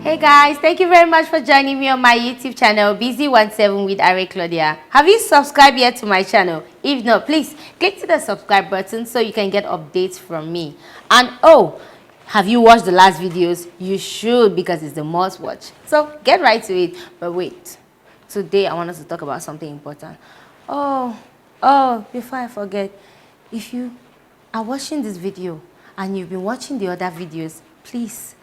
Hey guys, thank you very much for joining me on my YouTube channel, Busy17 with Are Claudia. Have you subscribed yet to my channel? If not, please click to the subscribe button so you can get updates from me. And oh, have you watched the last videos? You should, because it's the must watch. So get right to it. But wait, today I want us to talk about something important. Before I forget, if you are watching this video and you've been watching the other videos, please,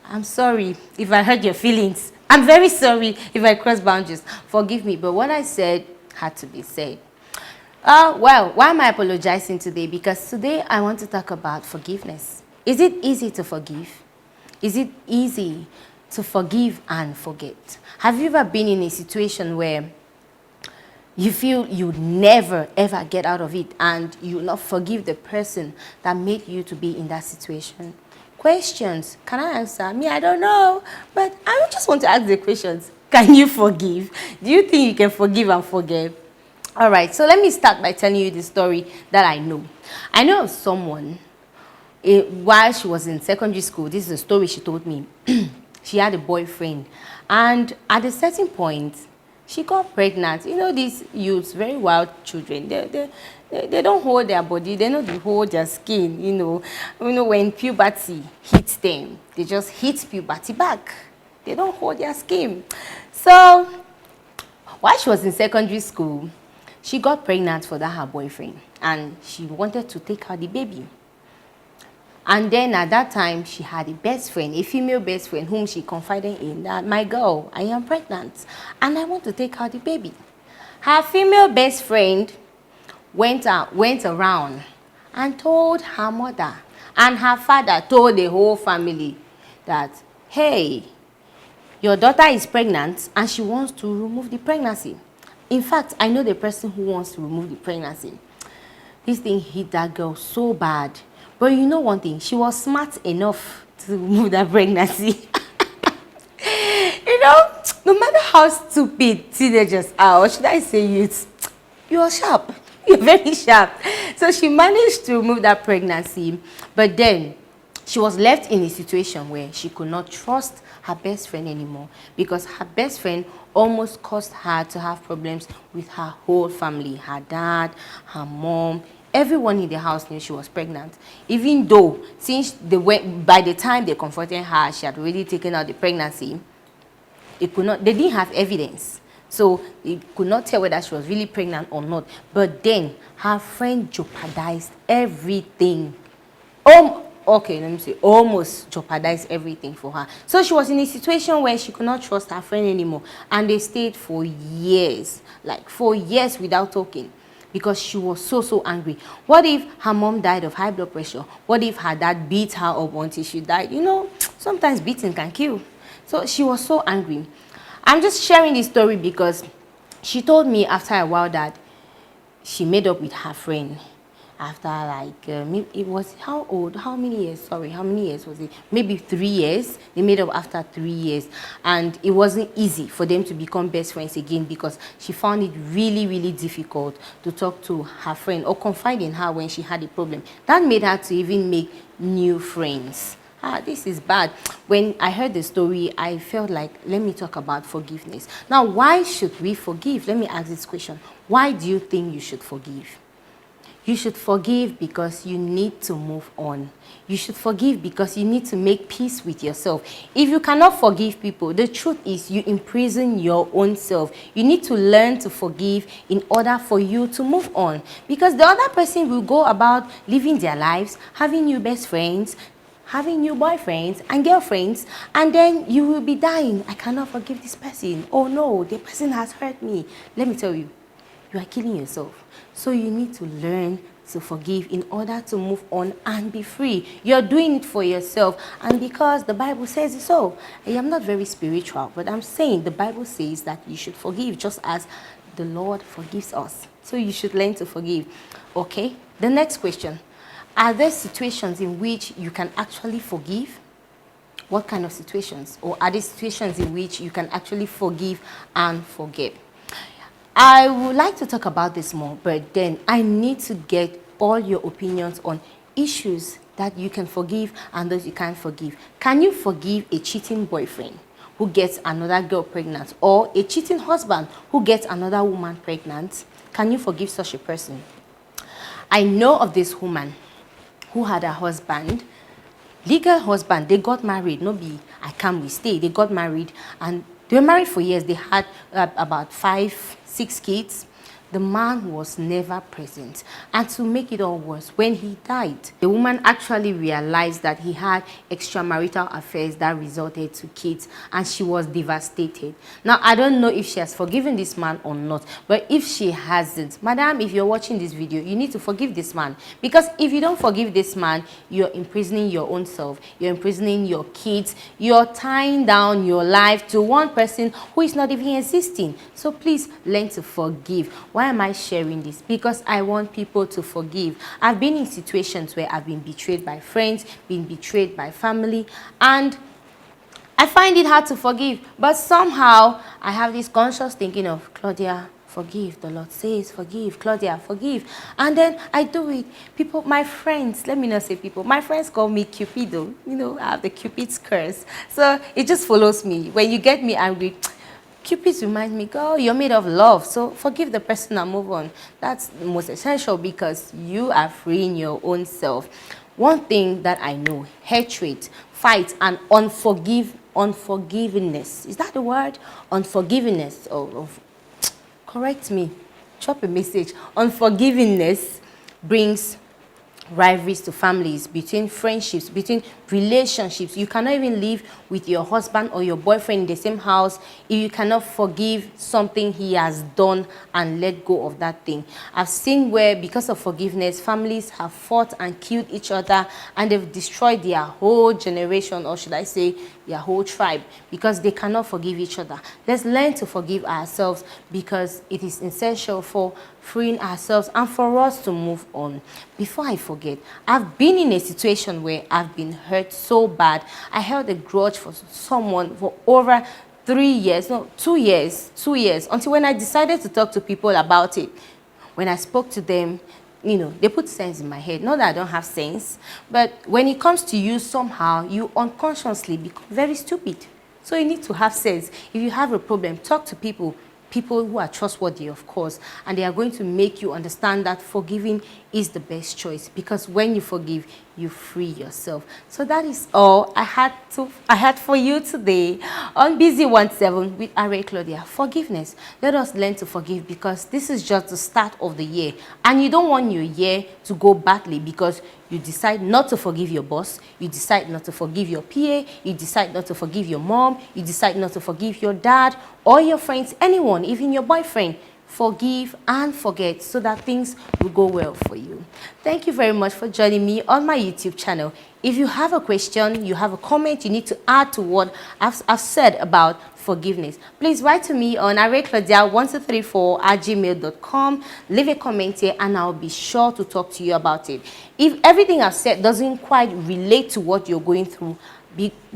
I'm sorry if I hurt your feelings. I'm very sorry if I crossed boundaries. Forgive me, but what I said had to be said. Well, why am I apologizing today? Because today I want to talk about forgiveness. Is it easy to forgive? Is it easy to forgive and forget? Have you ever been in a situation where you feel you never ever get out of it and you will not forgive the person that made you to be in that situation? Questions. Can I answer? Me, I don't know. But I just want to ask the questions. Can you forgive? Do you think you can forgive and forget? All right, so let me start by telling you the story that I know. I know of someone, while she was in secondary school, this is a story she told me. She had a boyfriend. And at a certain point, she got pregnant. You know, these youths, very wild children, they don't hold their body, they don't hold their skin, you know. When puberty hits them, they just hit puberty back. They don't hold their skin. So, while she was in secondary school, she got pregnant for her boyfriend, and she wanted to take out the baby. And then at that time, she had a best friend, a female best friend, whom she confided in that, my girl, I am pregnant, and I want to take out the baby. Her female best friend went around and told her mother, and her father told the whole family that, hey, your daughter is pregnant and she wants to remove the pregnancy. In fact, I know the person who wants to remove the pregnancy. This thing hit that girl so bad. But you know one thing, she was smart enough to remove that pregnancy. You know, no matter how stupid teenagers are, or should I say youths, you are sharp. You're very sharp. So she managed to remove that pregnancy, but then she was left in a situation where she could not trust her best friend anymore, because her best friend almost caused her to have problems with her whole family, her dad, her mom. Everyone in the house knew she was pregnant, even though by the time they confronted her, she had already taken out the pregnancy. They didn't have evidence, so they could not tell whether she was really pregnant or not. But then her friend jeopardized everything. Almost jeopardized everything for her. So she was in a situation where she could not trust her friend anymore, and they stayed for years, like 4 years without talking, because she was so angry. What if her mom died of high blood pressure? What if her dad beat her up until she died? You know, sometimes beating can kill. So she was so angry. I'm just sharing this story because she told me after a while that she made up with her friend after it was how many years was it? Maybe 3 years. They made up after 3 years, and it wasn't easy for them to become best friends again, because she found it really difficult to talk to her friend or confide in her when she had a problem. That made her to even make new friends. This is bad. When I heard the story, I felt like, let me talk about forgiveness. Now, why should we forgive? Let me ask this question. Why do you think you should forgive? You should forgive because you need to move on. You should forgive because you need to make peace with yourself. If you cannot forgive people, the truth is you imprison your own self. You need to learn to forgive in order for you to move on. Because the other person will go about living their lives, having new best friends, having new boyfriends and girlfriends, and then you will be dying. I cannot forgive this person. Oh no, the person has hurt me. Let me tell you, you are killing yourself. So you need to learn to forgive in order to move on and be free. You're doing it for yourself, and because the Bible says it so. I am not very spiritual, but I'm saying the Bible says that you should forgive just as the Lord forgives us. So you should learn to forgive. Okay, the next question. Are there situations in which you can actually forgive? What kind of situations? Or are there situations in which you can actually forgive and forget? I would like to talk about this more, but then I need to get all your opinions on issues that you can forgive and those you can't forgive. Can you forgive a cheating boyfriend? who gets another girl pregnant, or a cheating husband who gets another woman pregnant, can you forgive such a person? I know of this woman who had a husband, legal husband. They got married. No be I come we stay. They got married and they were married for years. They had about 5, 6 kids. The man was never present. And to make it all worse, when he died, the woman actually realized that he had extramarital affairs that resulted to kids, and she was devastated. Now, I don't know if she has forgiven this man or not, but if she hasn't, madam, if you're watching this video, you need to forgive this man. Because if you don't forgive this man, you're imprisoning your own self, you're imprisoning your kids, you're tying down your life to one person who is not even existing. So please learn to forgive. Why am I sharing this? Because I want people to forgive. I've been in situations where I've been betrayed by friends, been betrayed by family, and I find it hard to forgive. But somehow I have this conscious thinking of, Claudia, forgive. The Lord says forgive. Claudia, forgive. And then I do it. People, my friends, let me not say people, my friends call me Cupido. You know, I have the Cupid's curse. So it just follows me. When you get me angry, Cupid reminds me, girl, you're made of love, so forgive the person and move on. That's the most essential, because you are freeing your own self. One thing that I know, hatred, fight, and unforgiveness. Is that the word? Unforgiveness. Correct me. Drop a message. Unforgiveness brings rivalries to families, between friendships, between relationships. You cannot even live with your husband or your boyfriend in the same house if you cannot forgive something he has done and let go of that thing. I've seen where, because of forgiveness, families have fought and killed each other, and they've destroyed their whole generation, or should I say their whole tribe, because they cannot forgive each other. Let's learn to forgive ourselves, because it is essential for freeing ourselves and for us to move on. Before I forget, I've been in a situation where I've been hurt so bad. I held a grudge for someone for over 2 years, until when I decided to talk to people about it. When I spoke to them, you know, they put sense in my head. Not that I don't have sense, but when it comes to you, somehow you unconsciously become very stupid. So you need to have sense. If you have a problem, talk to people who are trustworthy, of course, and they are going to make you understand that forgiving is the best choice, because when you forgive, you free yourself. So that is all I had for you today on Busy 17 with Are Claudia. Forgiveness. Let us learn to forgive, because this is just the start of the year, and you don't want your year to go badly because you decide not to forgive your boss, you decide not to forgive your PA, you decide not to forgive your mom, you decide not to forgive your dad or your friends, anyone, even your boyfriend. Forgive and forget, so that things will go well for you. Thank you very much for joining me on my YouTube channel. If you have a question, you have a comment you need to add to what I've said about forgiveness, please write to me on areclaudia1234@gmail.com. Leave a comment here and I'll be sure to talk to you about it. If everything I've said doesn't quite relate to what you're going through,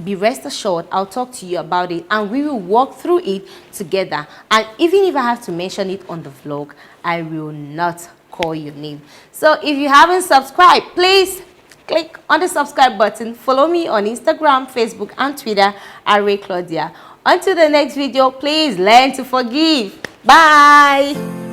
be rest assured, I'll talk to you about it and we will walk through it together. And even if I have to mention it on the vlog, I will not call your name. So if you haven't subscribed, please click on the subscribe button. Follow me on Instagram, Facebook, and Twitter, Are Claudia. Until the next video, please learn to forgive. Bye.